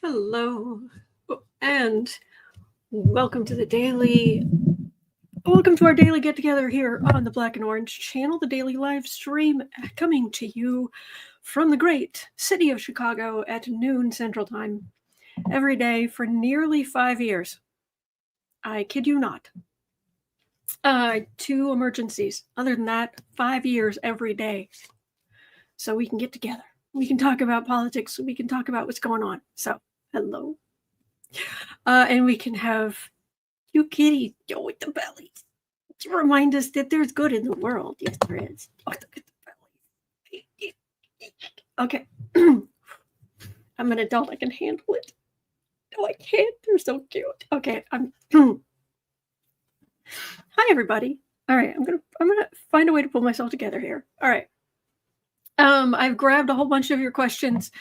Hello, and welcome to welcome to our daily get together here on the Black and Orange channel, the daily live stream coming to you from the great city of Chicago at noon Central Time every day for nearly 5 years. I kid you not. 2 emergencies. Other than that, 5 years every day. So we can get together. We can talk about politics. We can talk about what's going on. So, hello. And we can have you kitty go with the belly to remind us that there's good in the world. Yes, there is. Oh, look at the belly. Okay. I'm an adult. I can handle it. No, I can't. They're so cute. Okay. Hi, everybody. All right. I'm gonna find a way to pull myself together here. All right. I've grabbed a whole bunch of your questions.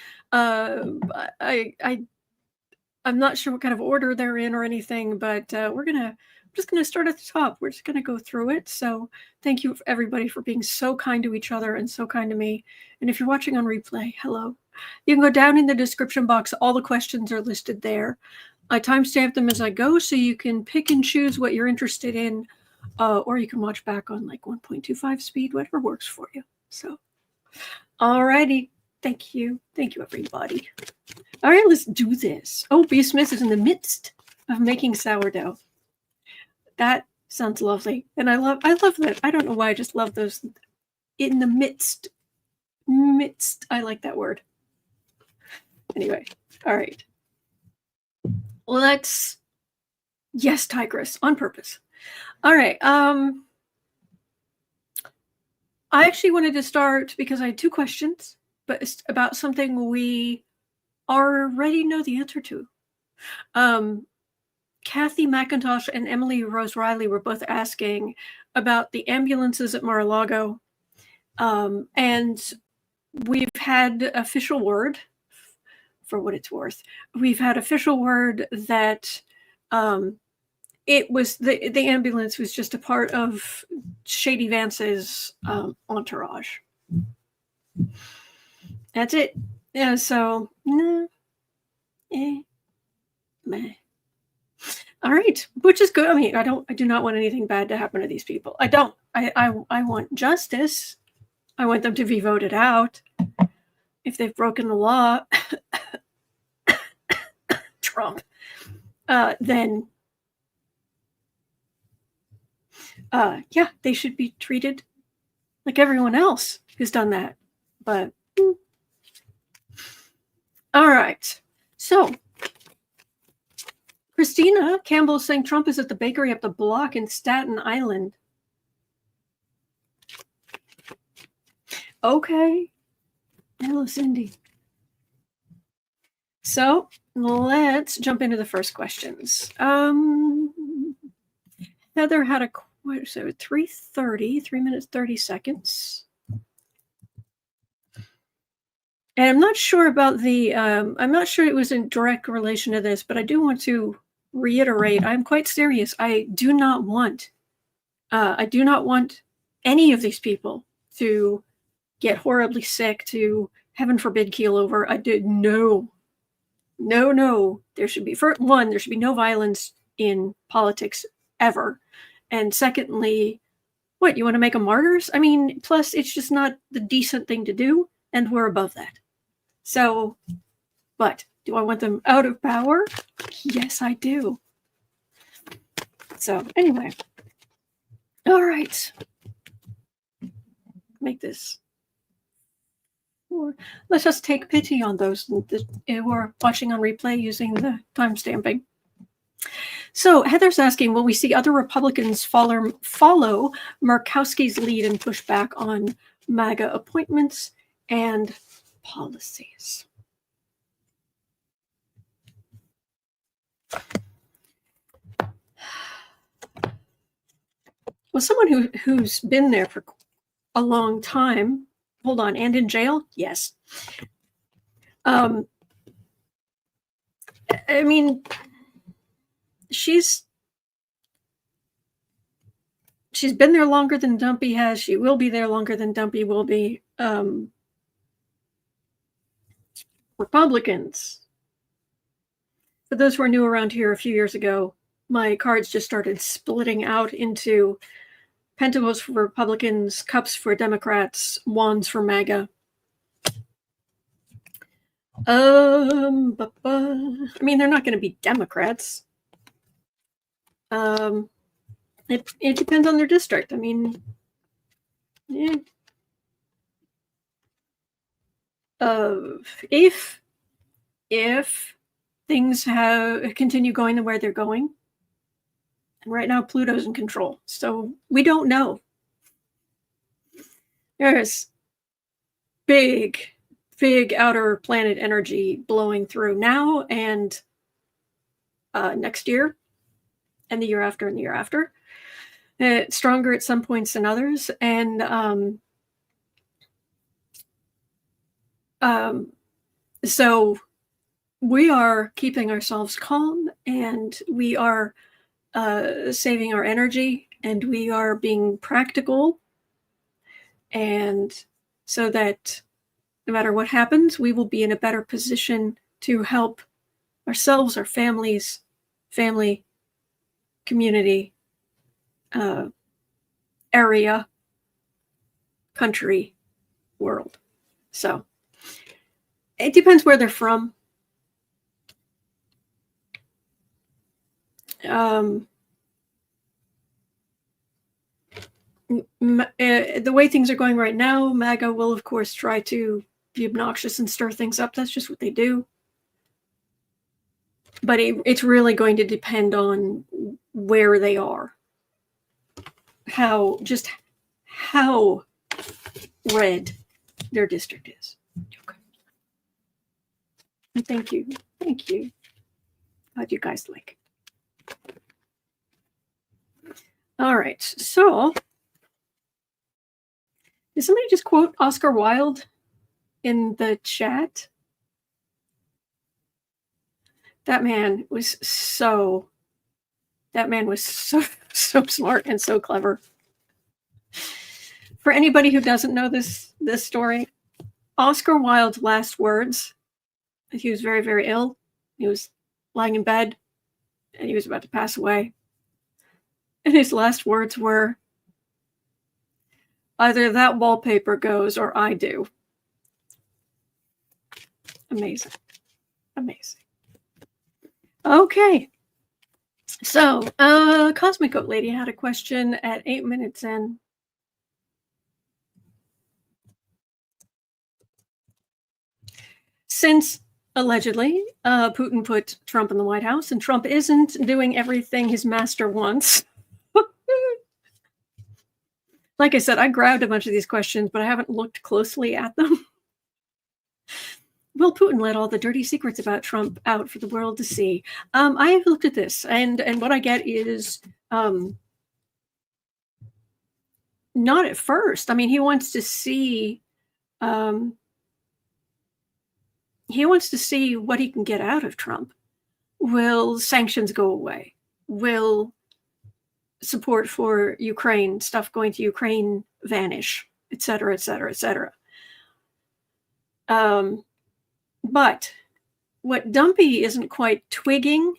I'm not sure what kind of order they're in or anything, but I'm just gonna start at the top. We're just gonna go through it. So thank you everybody for being so kind to each other and so kind to me. And if you're watching on replay, hello. You can go down in the description box. All the questions are listed there. I timestamp them as I go, so you can pick and choose what you're interested in, or you can watch back on like 1.25 speed, whatever works for you. So, alrighty. Thank you. Thank you, everybody. All right, let's do this. Oh, B. Smith is in the midst of making sourdough. That sounds lovely. And I love that. I don't know why, I just love those. In the midst. I like that word. Anyway, all right. Yes, Tigress, on purpose. All right. I actually wanted to start because I had 2 questions, but it's about something we already know the answer to. Kathy McIntosh and Emily Rose Riley were both asking about the ambulances at Mar-a-Lago. And we've had official word, for what it's worth. We've had official word that it was the ambulance was just a part of Shady Vance's entourage. That's it. Yeah, so meh. All right, which is good. I mean, I do not want anything bad to happen to these people. I don't. I want justice. I want them to be voted out. If they've broken the law, Trump, then yeah, they should be treated like everyone else who's done that. But all right, so Christina Campbell is saying Trump is at the bakery up the block in Staten Island. Okay. Hello, Cindy. So let's jump into the first questions. Heather had a 3:30, 3 minutes 30 seconds. And I'm not sure about the. I'm not sure it was in direct relation to this, but I do want to reiterate. I'm quite serious. I do not want any of these people to get horribly sick, to heaven forbid keel over. I did no. There should be, for one, there should be no violence in politics ever. And secondly, what, you want to make them martyrs? I mean, plus it's just not the decent thing to do, and we're above that. So, but do I want them out of power? Yes, I do. So anyway, all right. Make this. Or let's just take pity on those who are watching on replay using the timestamping. So Heather's asking, will we see other Republicans follow Murkowski's lead and push back on MAGA appointments and policies? Well, someone who's been there for a long time. Hold on, and in jail? Yes. I mean, she's been there longer than Dumpy has. She will be there longer than Dumpy will be. Republicans For those who are new around here, a few years ago, my cards just started splitting out into pentacles for Republicans, cups for Democrats, wands for MAGA. I mean, they're not going to be Democrats. It depends on their district. I mean, yeah. If things continue going the way they're going, and right now Pluto's in control, so we don't know. There's big outer planet energy blowing through now and next year and the year after and the year after. It's stronger at some points than others, and so we are keeping ourselves calm, and we are saving our energy, and we are being practical, and so that no matter what happens, we will be in a better position to help ourselves, our families, family, community, area, country, world. So it depends where they're from. The way things are going right now, MAGA will, of course, try to be obnoxious and stir things up. That's just what they do. But it's really going to depend on where they are. How red their district is. Okay. And thank you. How'd you guys like it? All right, so did somebody just quote Oscar Wilde in the chat? That man was so smart and so clever. For anybody who doesn't know this story, Oscar Wilde's last words, he was very, very ill. He was lying in bed and he was about to pass away. And his last words were, either that wallpaper goes or I do. Amazing. Okay. So, Cosmic Goat Lady had a question at 8 minutes in. Since allegedly Putin put Trump in the White House and Trump isn't doing everything his master wants. Like I said, I grabbed a bunch of these questions, but I haven't looked closely at them. Will Putin let all the dirty secrets about Trump out for the world to see? I have looked at this, and what I get is not at first. I mean, he wants to see what he can get out of Trump. Will sanctions go away? Will support for Ukraine, stuff going to Ukraine vanish, et cetera, et cetera, et cetera? But what Dumpy isn't quite twigging,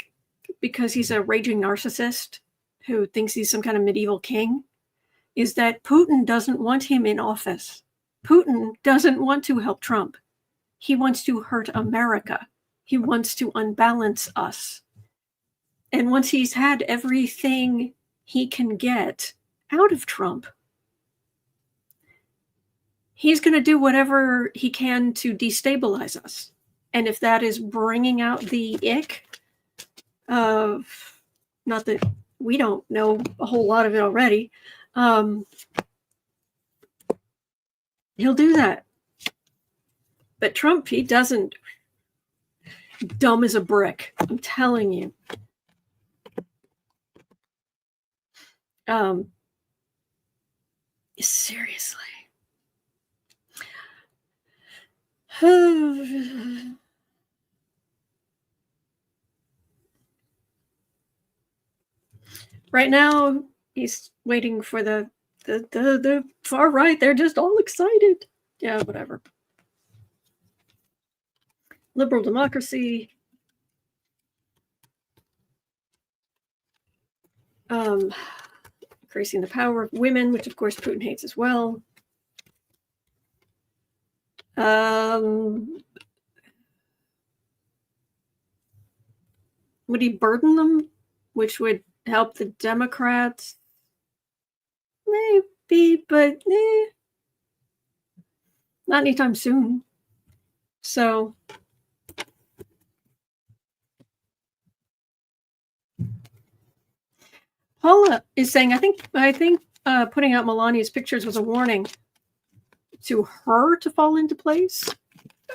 because he's a raging narcissist who thinks he's some kind of medieval king, is that Putin doesn't want him in office. Putin doesn't want to help Trump. He wants to hurt America. He wants to unbalance us. And once he's had everything he can get out of Trump, he's going to do whatever he can to destabilize us. And if that is bringing out the ick of, not that we don't know a whole lot of it already, he'll do that. But Trump, he doesn't. Dumb as a brick, I'm telling you. Seriously. Right now, he's waiting for the far right. They're just all excited. Yeah, whatever. Liberal democracy. Increasing the power of women, which of course Putin hates as well. Would he burden them, which would help the Democrats? Maybe, but not anytime soon. So Paula is saying, I think putting out Melania's pictures was a warning to her to fall into place.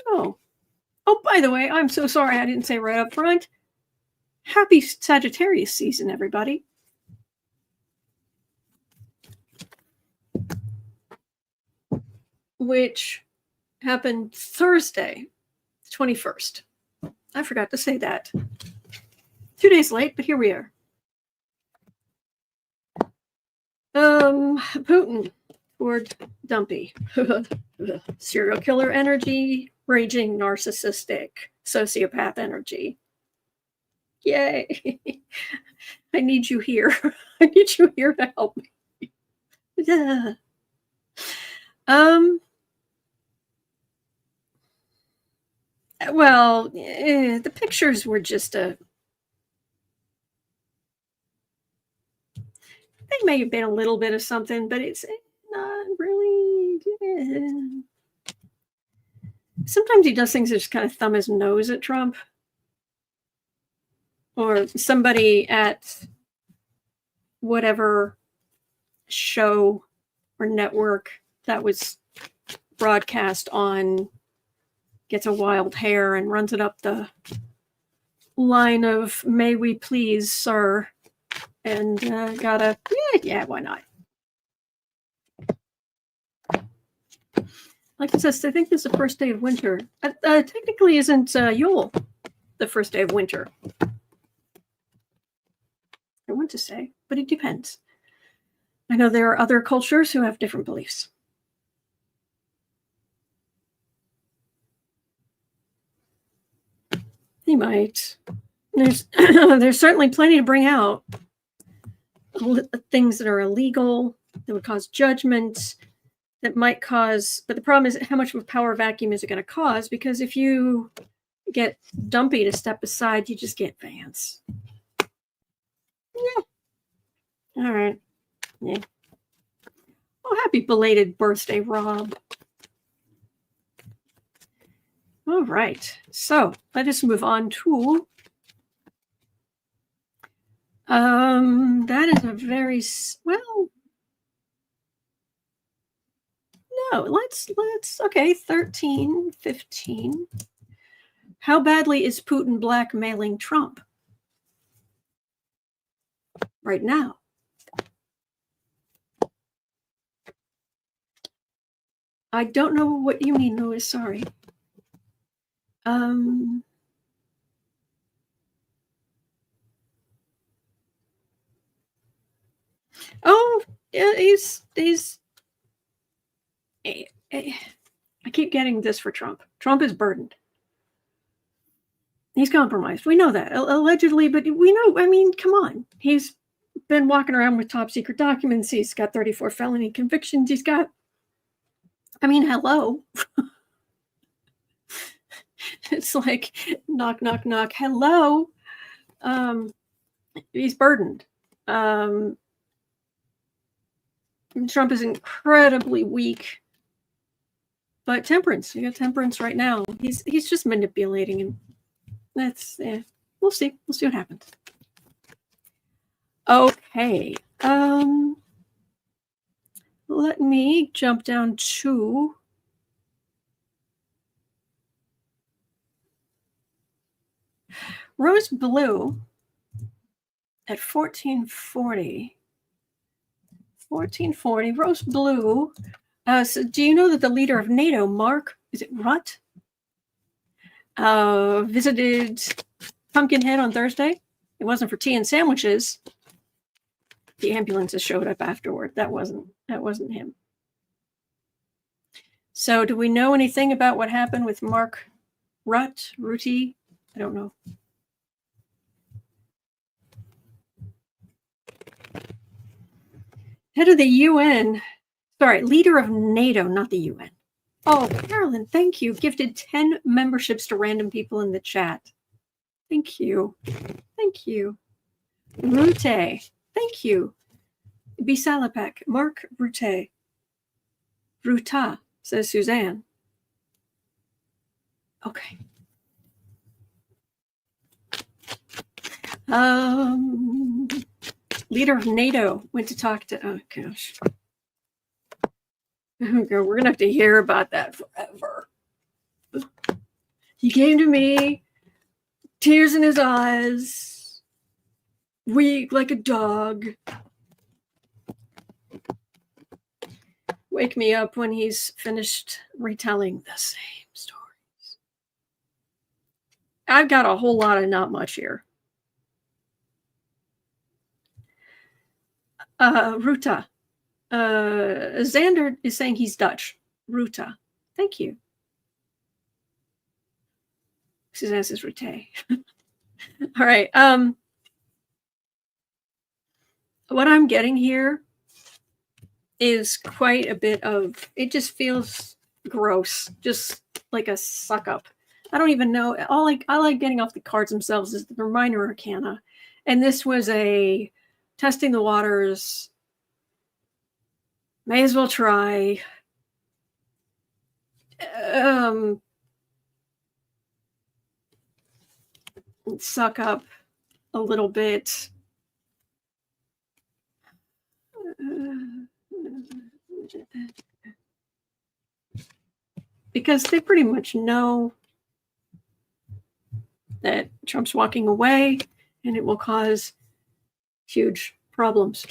Oh, by the way, I'm so sorry I didn't say right up front. Happy Sagittarius season, everybody. Which happened Thursday, 21st. I forgot to say that. 2 days late, but here we are. Putin toward Dumpy. Serial killer energy, raging narcissistic, sociopath energy. Yay. I need you here. I need you here to help me. Yeah. Well, the pictures were just they may have been a little bit of something, but it's not really. Sometimes he does things that just kind of thumb his nose at Trump. Or somebody at whatever show or network that was broadcast on gets a wild hair and runs it up the line of "May we please, sir," and gotta why not? Like I said, I think this is the first day of winter. Technically, isn't Yule the first day of winter? I want to say, but it depends. I know there are other cultures who have different beliefs. He might. There's certainly plenty to bring out. Things that are illegal, that would cause judgment, that might cause. But the problem is, how much of a power vacuum is it going to cause? Because if you get Dumpy to step aside, you just get Vance. Yeah. All right. Yeah. Oh, happy belated birthday, Rob. All right. So let us move on to. That is a very well. No, let's okay, 13, 15. How badly is Putin blackmailing Trump right now? I don't know what you mean, Louis. Sorry. Oh, yeah, he's. I keep getting this for Trump. Trump is burdened. He's compromised. We know that. Allegedly, but we know, I mean, come on. He's been walking around with top secret documents. He's got 34 felony convictions. He's got, I mean, hello. It's like, knock, knock, knock. Hello. He's burdened. Trump is incredibly weak. But temperance, you got temperance right now. He's just manipulating him. That's we'll see. We'll see what happens. Okay. Let me jump down to Rose Blue at 1440. 1440. Rose Blue. So do you know that the leader of NATO, Rutte, visited Pumpkinhead on Thursday? It wasn't for tea and sandwiches. The ambulances showed up afterward. That wasn't him. So do we know anything about what happened with Rutte? I don't know. Head of the UN. Sorry, leader of NATO, not the UN. Oh, Carolyn, thank you. Gifted 10 memberships to random people in the chat. Thank you. Thank you. Rutte. Thank you. Bisalapek. Mark Rutte. Ruta, says Suzanne. Okay. Leader of NATO went to talk to, oh gosh. We're going to have to hear about that forever. He came to me, tears in his eyes, weak like a dog. Wake me up when he's finished retelling the same stories. I've got a whole lot of not much here. Ruta. Xander is saying he's Dutch. Ruta. Thank you. Suzanne says Rutte. All right. What I'm getting here is quite a bit of, it just feels gross, just like a suck up. I don't even know. I like getting off the cards themselves is the minor arcana. And this was a testing the waters. May as well try. Suck up a little bit. Because they pretty much know that Trump's walking away and it will cause huge problems.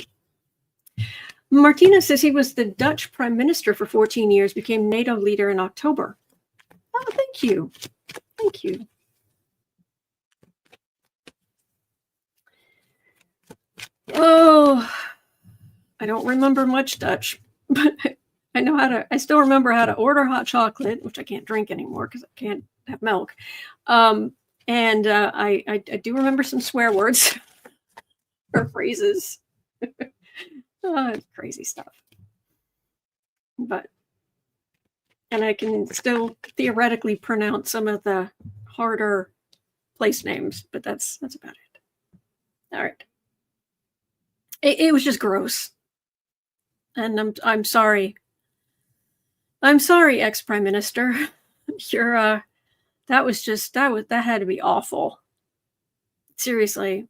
Martina says he was the Dutch prime minister for 14 years, became NATO leader in October. Oh, thank you. Thank you. Oh, I don't remember much Dutch, but I still remember how to order hot chocolate, which I can't drink anymore because I can't have milk. And I do remember some swear words or phrases. Crazy stuff. And I can still theoretically pronounce some of the harder place names, but that's about it. All right. It was just gross. And I'm sorry. I'm sorry, ex-prime minister. You're that had to be awful. Seriously.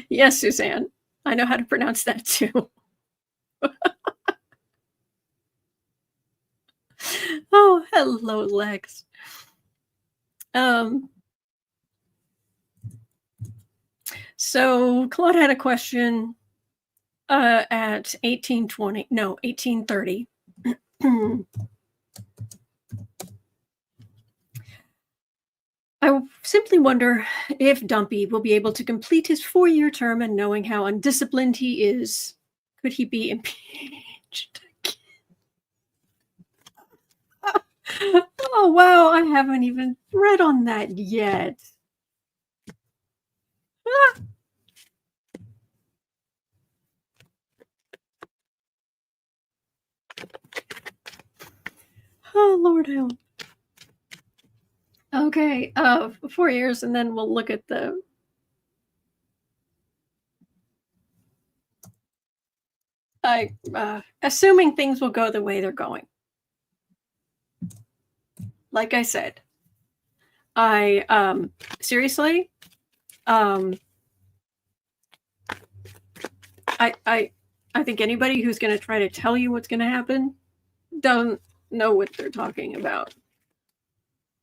Yes, Suzanne. I know how to pronounce that too. Oh, hello, Lex. So Claude had a question at 1830. I simply wonder if Dumpy will be able to complete his 4-year term, and knowing how undisciplined he is, could he be impeached again? Oh, wow. I haven't even read on that yet. Ah. Oh, Lord help. Okay, 4 years, and then we'll look at the assuming things will go the way they're going. Like I said, I seriously, I think anybody who's going to try to tell you what's going to happen doesn't know what they're talking about.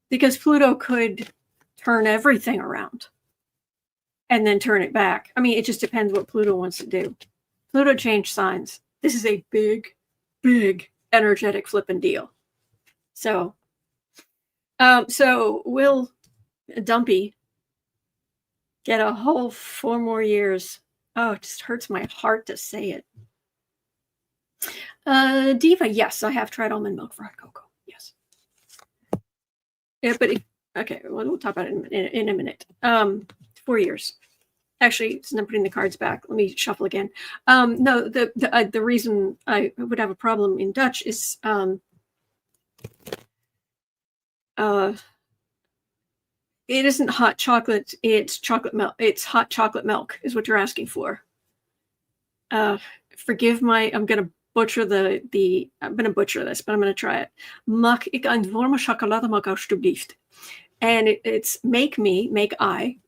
Because Pluto could turn everything around and then turn it back. I mean, it just depends what Pluto wants to do. Pluto changed signs. This is a big, big energetic flipping deal. So will Dumpy get a whole 4 more years? Oh, it just hurts my heart to say it. Diva, yes, I have tried almond milk for hot cocoa. Yes. Yeah, but okay, we'll talk about it in a minute. 4 years. Actually, since I'm putting the cards back, let me shuffle again. No, the reason I would have a problem in Dutch is it isn't hot chocolate, it's chocolate milk. It's hot chocolate milk is what you're asking for. Forgive my, I'm going to butcher I'm going to butcher this, but I'm going to try it. Mag ik een warme chocolademelk alsjeblieft? And it's make I,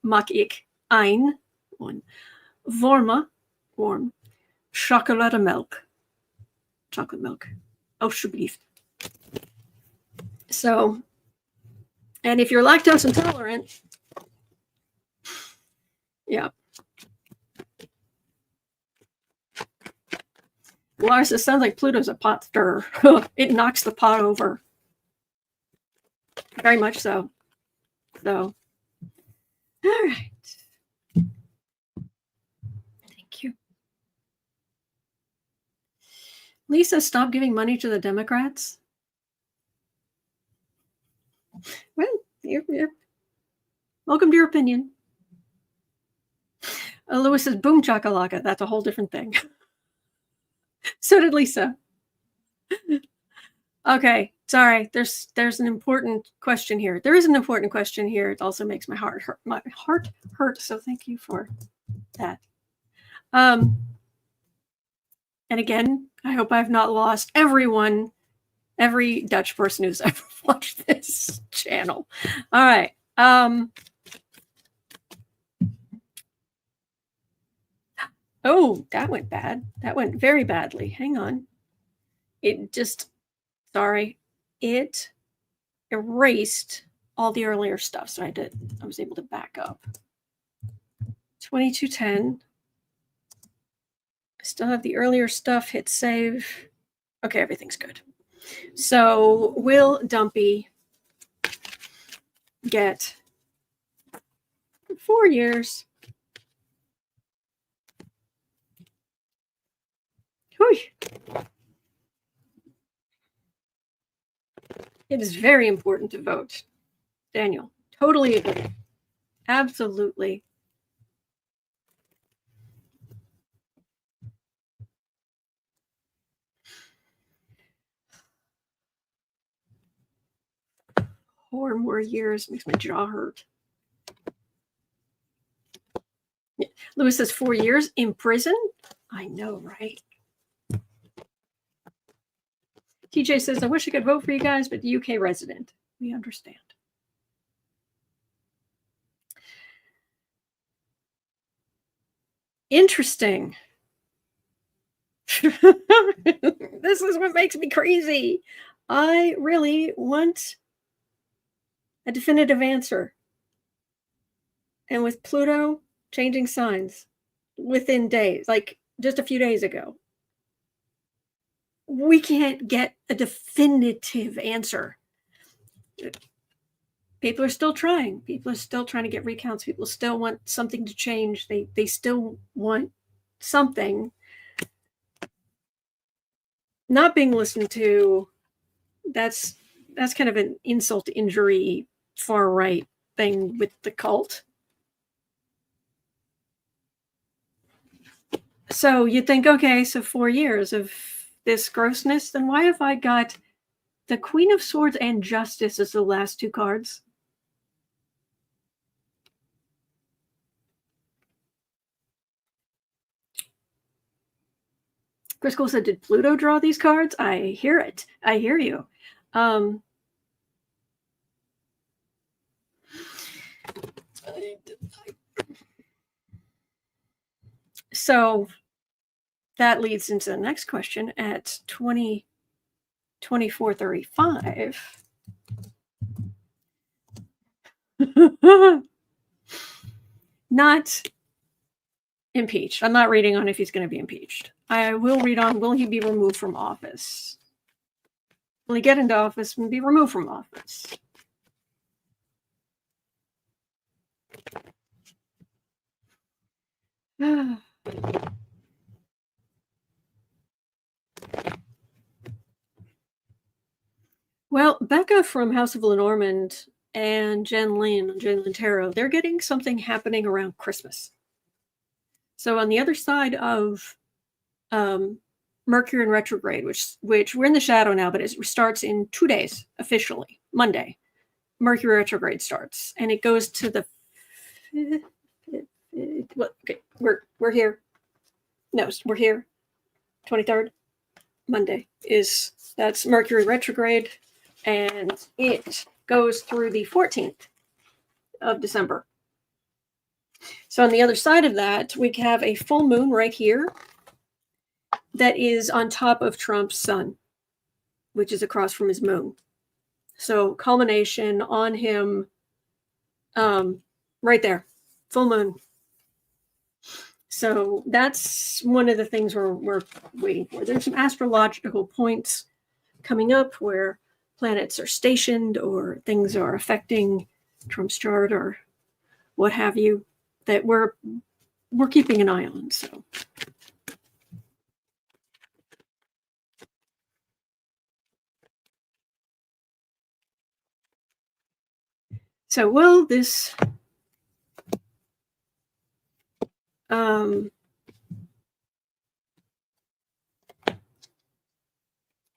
mag ik een, warm, chocolademelk, chocolate milk, alsjeblieft. So, and if you're lactose intolerant, yeah. Lars, it sounds like Pluto's a pot stirrer. It knocks the pot over. Very much so. So, all right. Thank you. Lisa, stop giving money to the Democrats. Well, you're welcome to your opinion. Lewis says, boom chakalaka. That's a whole different thing. So did Lisa. Okay, sorry. There's an important question here. There is an important question here. It also makes my heart hurt. My heart hurt. So thank you for that. And again, I hope I've not lost every Dutch person who's ever watched this channel. All right. Oh, that went bad. That went very badly. Hang on. It erased all the earlier stuff. So I was able to back up. 2210. I still have the earlier stuff. Hit save. Okay, everything's good. So will Dumpy get 4 years? Whew. It is very important to vote. Daniel, totally agree. Absolutely. Four more years makes my jaw hurt. Lewis says 4 years in prison? I know, right? TJ says, I wish I could vote for you guys, but the UK resident. We understand. Interesting. This is what makes me crazy. I really want a definitive answer. And with Pluto changing signs within days, like just a few days ago, we can't get a definitive answer. People are still trying. People are still trying to get recounts. People still want something to change. They still want something. Not being listened to, that's kind of an insult to injury, far right thing with the cult. So you think, okay, so 4 years of this grossness, then why have I got the Queen of Swords and Justice as the last two cards? Chris Cole said, did Pluto draw these cards? I hear it. I hear you. So that leads into the next question at 2435. Not impeached. I'm not reading on if he's going to be impeached. I will read on, will he be removed from office? Will he get into office and be removed from office? Well, Becca from House of Lenormand and Jen Lin Tarot, they're getting something happening around Christmas. So on the other side of Mercury in retrograde, which we're in the shadow now, but it starts in 2 days officially. Monday, Mercury retrograde starts, and it goes to the. Okay, we're here. No, we're here. 23rd, Monday that's Mercury retrograde, and it goes through the 14th of December. So on the other side of that, we have a full moon right here that is on top of Trump's sun, which is across from his moon. So culmination on him, right there, full moon. So that's one of the things we're waiting for. There's some astrological points coming up where planets are stationed or things are affecting Trump's chart or what have you that we're keeping an eye on. So will this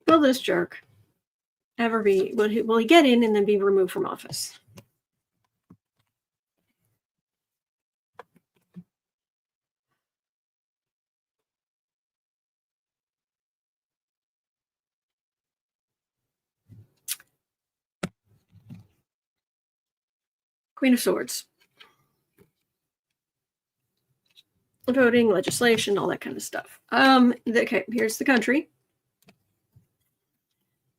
will this jerk ever be, will he get in and then be removed from office? Queen of Swords. Voting, legislation, all that kind of stuff. Okay, here's the country.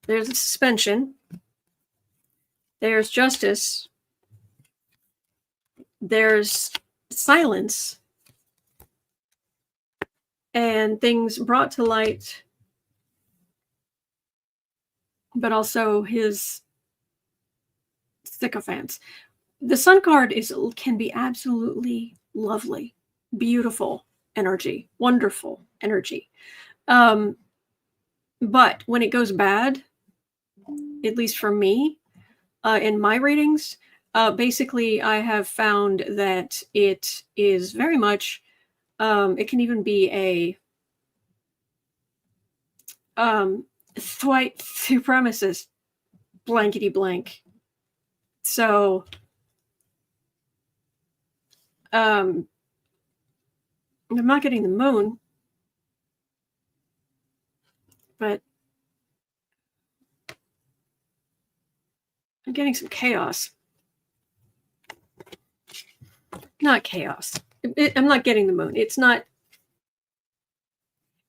There's a suspension. There's justice. There's silence. And things brought to light, but also his sycophants. The Sun card can be absolutely lovely, beautiful energy, wonderful energy. But when it goes bad, at least for me, in my readings, basically I have found that it is very much, it can even be a white supremacist blankety blank. So I'm not getting the moon, but I'm getting some chaos. Not chaos. I'm not getting the moon. It's not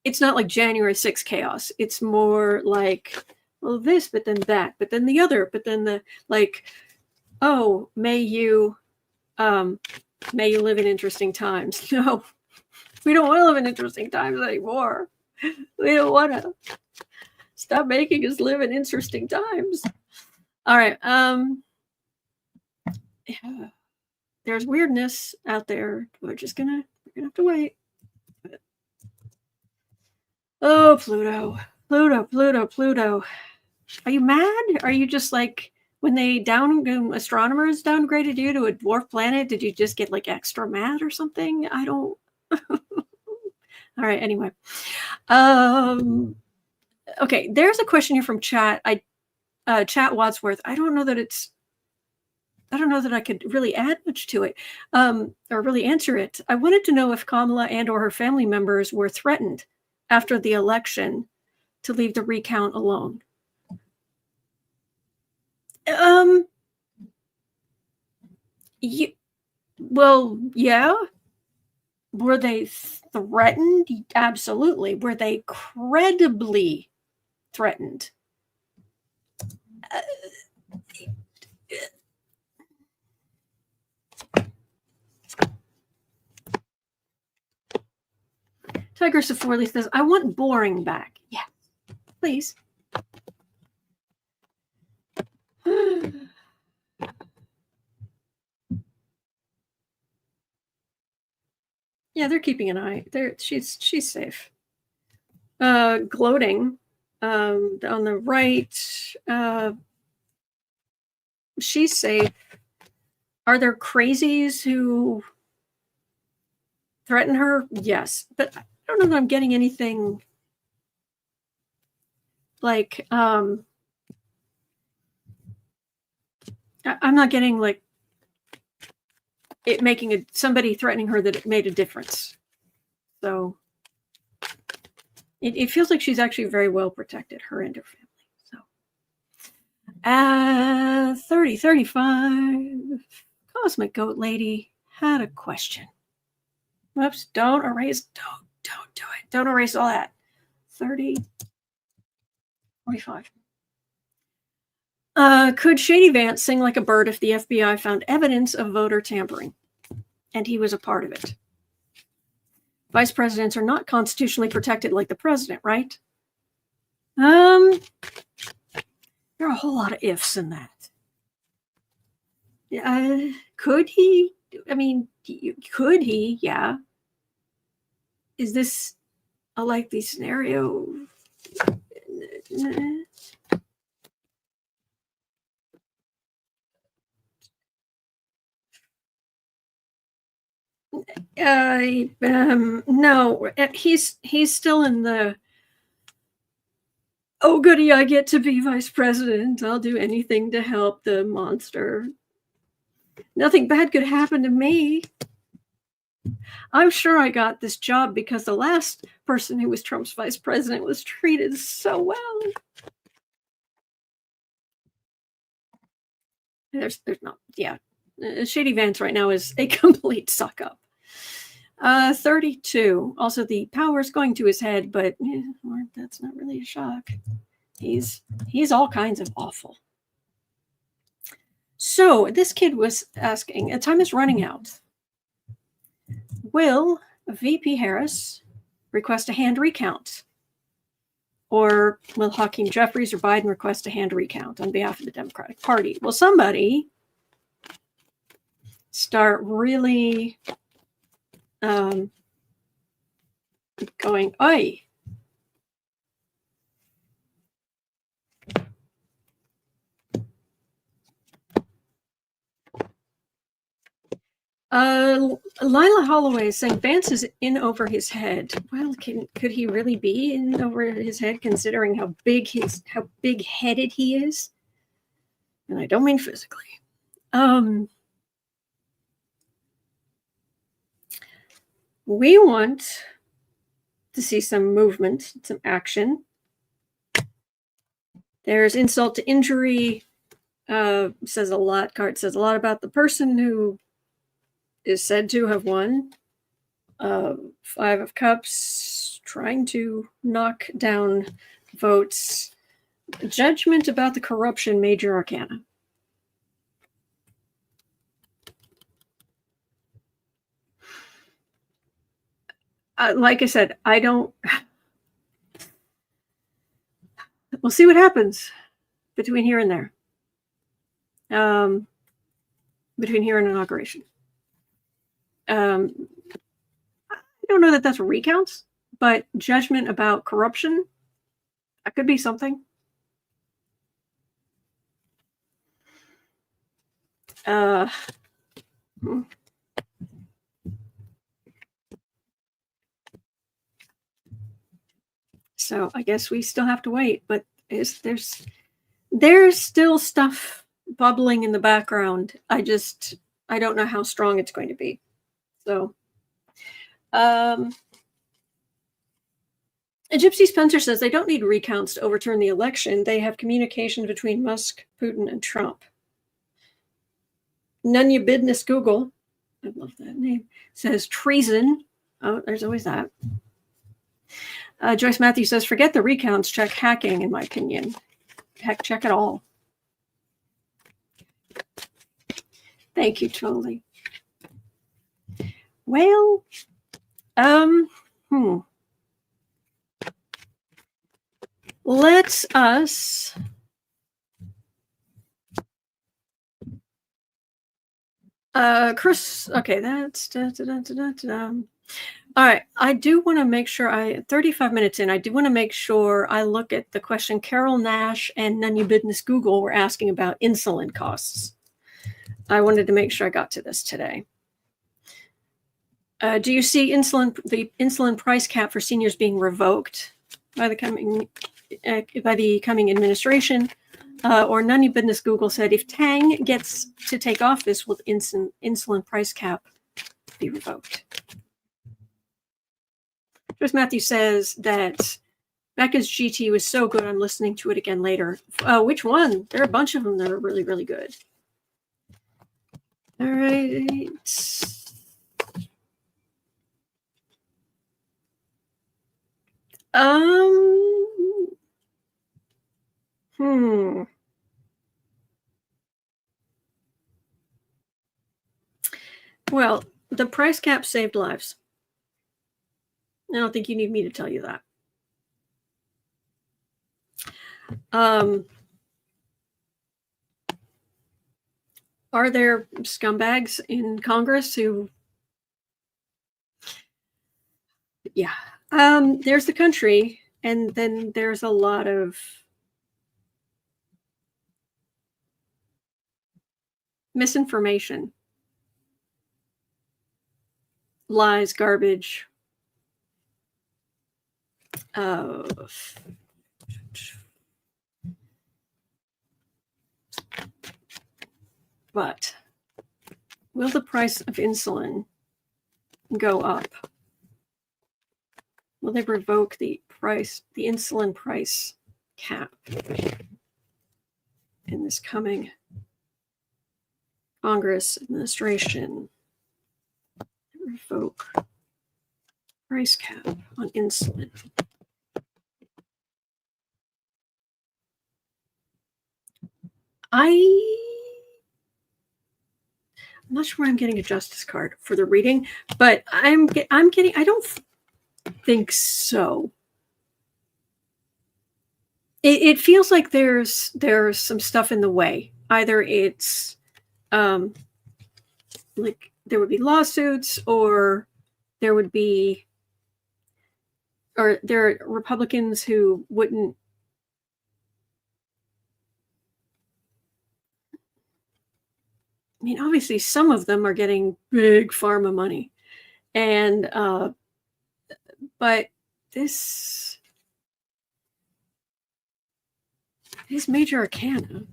like January 6th chaos. It's more like, well, this, but then that, but then the other, but then the, like, oh, may you live in interesting times. No, we don't want to live in interesting times anymore. We don't want to. Stop making us live in interesting times. All right. Yeah. There's weirdness out there. We're gonna have to wait. Oh, Pluto. Are you mad? Are you just like, when astronomers downgraded you to a dwarf planet, did you just get like extra mad or something? I don't. All right. Anyway. Okay. There's a question here from chat. Chat Wadsworth. I don't know that I could really add much to it, or really answer it. I wanted to know if Kamala and or her family members were threatened after the election to leave the recount alone. Yeah. Were they threatened? Absolutely. Were they credibly threatened? Tiger Sephora says, I want boring back. Yeah, please. Yeah, they're keeping an eye. She's safe. Gloating on the right. she's safe. Are there crazies who threaten her? Yes, but I don't know that I'm getting anything like I'm not getting like it making somebody threatening her that it made a difference. So it feels like she's actually very well protected, her and her family. So 35 Cosmic Goat Lady had a question. Whoops, don't erase, don't do it. Don't erase all that. 45. Could Shady Vance sing like a bird if the FBI found evidence of voter tampering and he was a part of it? Vice presidents are not constitutionally protected like the president, right? There are a whole lot of ifs in that. Could he? I mean, could he? Yeah. Is this a likely scenario? No, he's still in the, oh goody, I get to be vice president. I'll do anything to help the monster. Nothing bad could happen to me. I'm sure I got this job because the last person who was Trump's vice president was treated so well. There's not, yeah. Shady Vance right now is a complete suck up. 32. Also, the power is going to his head, but that's not really a shock. He's all kinds of awful. So this kid was asking, time is running out. Will VP Harris request a hand recount? Or will Hakeem Jeffries or Biden request a hand recount on behalf of the Democratic Party? Will somebody start really going, oi? Lila Holloway is saying Vance is in over his head. Well, could he really be in over his head, considering how big-headed he is? And I don't mean physically. We want to see some movement, some action. There's insult to injury. Says a lot. Card says a lot about the person who is said to have won. 5 of Cups, trying to knock down votes. Judgment about the corruption, Major Arcana. Like I said, I don't. We'll see what happens between here and there. Between here and inauguration. I don't know that that's recounts, but judgment about corruption, that could be something. So I guess we still have to wait, but there's still stuff bubbling in the background. I don't know how strong it's going to be. So, Gypsy Spencer says they don't need recounts to overturn the election. They have communication between Musk, Putin, and Trump. None you business Google, I love that name, says treason. Oh, there's always that. Joyce Matthews says, forget the recounts, check hacking, in my opinion. Heck, check it all. Thank you, Charlie. Well, let's us Chris, okay, that's All right. I do want to make sure 35 minutes in, I do want to make sure I look at the question Carol Nash and None You Business Google were asking about insulin costs. I wanted to make sure I got to this today. Do you see the insulin price cap for seniors being revoked by the coming administration? Or None You Business Google said, if Tang gets to take office, will insulin price cap be revoked? Chris Matthew says that Becca's GT was so good, I'm listening to it again later. Which one? There are a bunch of them that are really, really good. All right. Well, the price cap saved lives. I don't think you need me to tell you that. Are there scumbags in Congress who... Yeah. There's the country, and then there's a lot of misinformation, lies, garbage. But will the price of insulin go up? Will they revoke the insulin price cap in this coming Congress administration? Revoke price cap on insulin. I'm not sure where I'm getting a justice card for the reading, but I'm getting, I don't think so. It feels like there's some stuff in the way. Either it's like there would be lawsuits, or there would be, or there are Republicans who wouldn't. I mean, obviously, some of them are getting big pharma money, and but this is major arcana.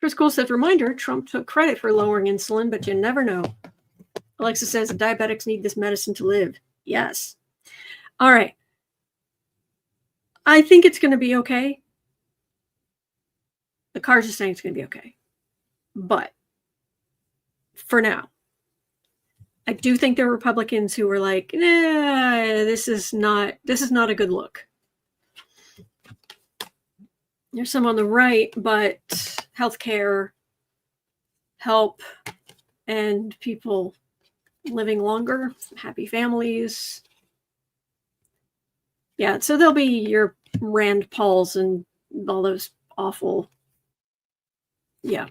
Chris Cole says, reminder, Trump took credit for lowering insulin, but you never know. Alexa says, diabetics need this medicine to live. Yes. All right. I think it's going to be okay. The cards are saying it's going to be okay. But for now, I do think there are Republicans who were like, nah, this is not a good look. There's some on the right, but healthcare, help, and people living longer, happy families. Yeah, so there'll be your Rand Pauls and all those awful. Yeah,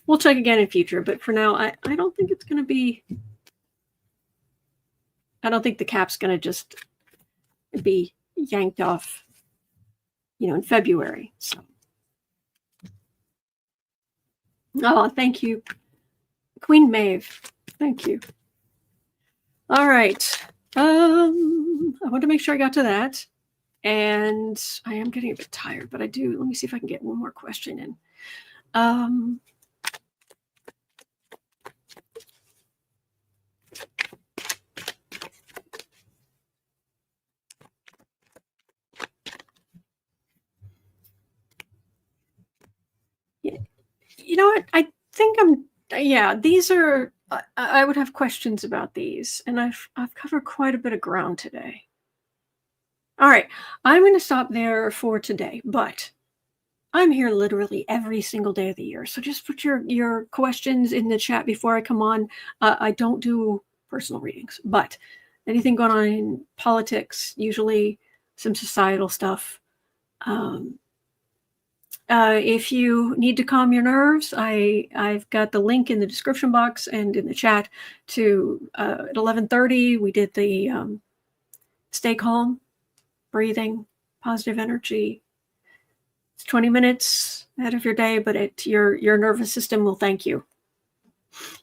we'll check again in future, but for now, I don't think it's going to be. I don't think the cap's going to just be yanked off, in February. So, oh, thank you, Queen Maeve. Thank you. All right. I want to make sure I got to that, and I am getting a bit tired, but I do. Let me see if I can get one more question in. You know what? I think these are, I would have questions about these, and I've covered quite a bit of ground today. All right, I'm going to stop there for today, but I'm here literally every single day of the year. So just put your questions in the chat before I come on. I don't do personal readings, but anything going on in politics, usually some societal stuff, If you need to calm your nerves, I've got the link in the description box and in the chat to at 11:30 we did the stay calm, breathing, positive energy. It's 20 minutes out of your day, but your nervous system will thank you.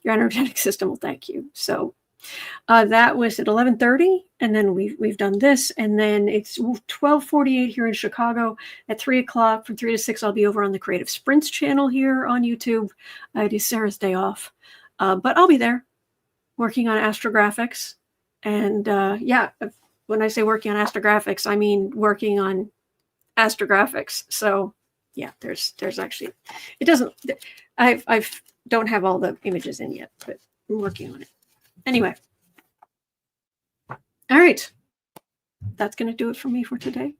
Your energetic system will thank you. So that was at 11:30, and then we've done this, and then it's 12:48 here in Chicago. At 3 o'clock, from 3 to 6, I'll be over on the Creative Sprints channel here on YouTube. It is Sarah's day off, but I'll be there working on astrographics. And yeah, when I say working on astrographics, I mean working on astrographics. So yeah, there's actually, it doesn't, I've don't have all the images in yet, but I'm working on it. Anyway, all right, that's going to do it for me for today.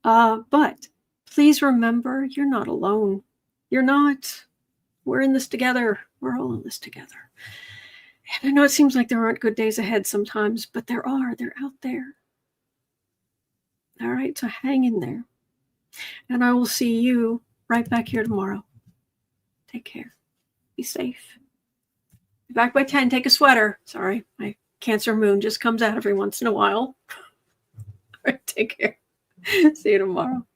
But please remember, you're not alone. You're not. We're in this together. We're all in this together. And I know it seems like there aren't good days ahead sometimes, but there are. They're out there. All right, so hang in there. And I will see you right back here tomorrow. Take care. Be safe. Be back by 10. Take a sweater. Sorry, my Cancer moon just comes out every once in a while. All right, take care. See you tomorrow.